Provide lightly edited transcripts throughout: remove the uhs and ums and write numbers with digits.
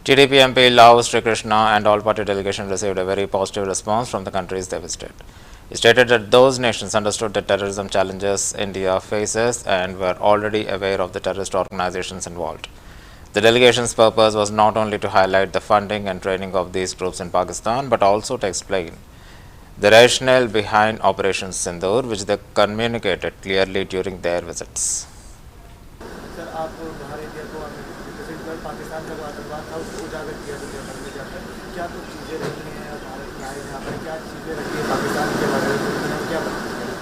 TDP MP Lal Sri Krishna and all party delegation received a very positive response from the countries they visited. He stated that those nations understood the terrorism challenges India faces and were already aware of the terrorist organizations involved. The delegation's purpose was not only to highlight the funding and training of these groups in Pakistan, but also to explain the rationale behind Operation Sindoor, which they communicated clearly during their visits. Sir, आप बाहर India को जैसे पाकिस्तान का जो आतंकवाद था उसको उजागर किया दुनिया भर में जाकर, क्या कुछ चीज़ें रखी हैं भारत में आए यहाँ पर, क्या चीज़ें रखी है पाकिस्तान के बारे में, क्या बताएं?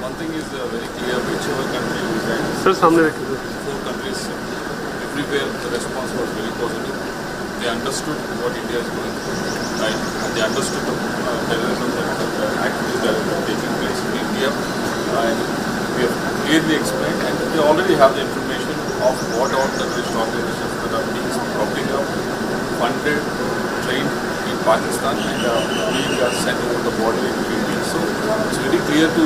One thing is very clear, whichever country we went, sir सामने रखिए। 4 countries, everywhere the response was very positive. They understood what India is going through, right? And they understood the terrorism and activities that are taking place in India. And we have clearly explained, and they already have the information of what all terrorist organizations that are being propping up, funded, trained in Pakistan, and being sent over the border in India. So it's very clear to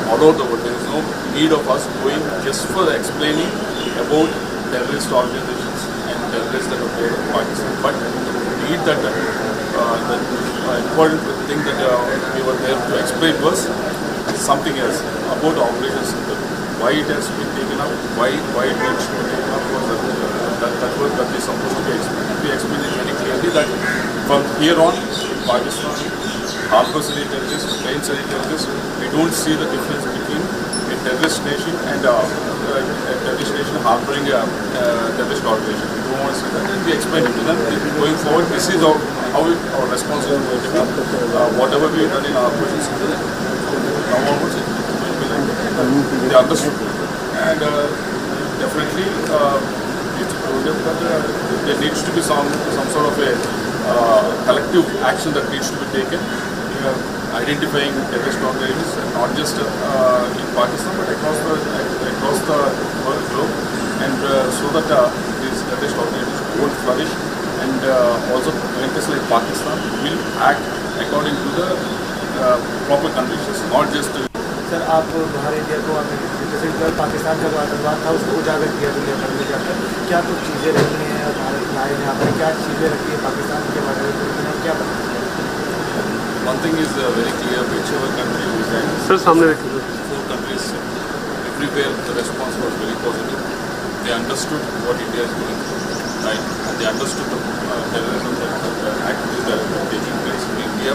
all over the world. There is no need of us going just for explaining about terrorist organizations and terrorists that are there in Pakistan. But the need that the important thing that we were there to explain was something else about Operation Sindoor. Why it has been taken up, why it needs to be taken up was that is supposed to be explained. We explained it very clearly that from here on, Pakistan harbors any terrorists, trains any terrorists. We don't see the difference between a terrorist nation and a terrorist nation harboring a terrorist organization. We don't want to see that, and we explain it to them. Going forward, this is how our response is going to be. Whatever we have done in our operations, now onwards it will be like that. They understood, and definitely there needs to be some sort of a collective action that needs to be taken. Identifying terrorist organizations, not just in Pakistan but across the world globe, and so that these terrorist organizations won't flourish, and also countries like Pakistan will act according to the proper conditions, not just sir, आप बाहर India को जैसे पाकिस्तान का जो आतंकवाद था उसको उजागर किया दुनिया भर में जाकर, क्या कुछ चीज़ें रखी हैं भारत में आए यहाँ पर, क्या चीज़ें रखी है पाकिस्तान के बारे में, क्या बताएं? One thing is very clear, whichever country we went, sir सामने रखिए। 4 countries, everywhere the response was very positive. They understood what India is going through, right? And they understood the terrorism and activities that are taking place in India.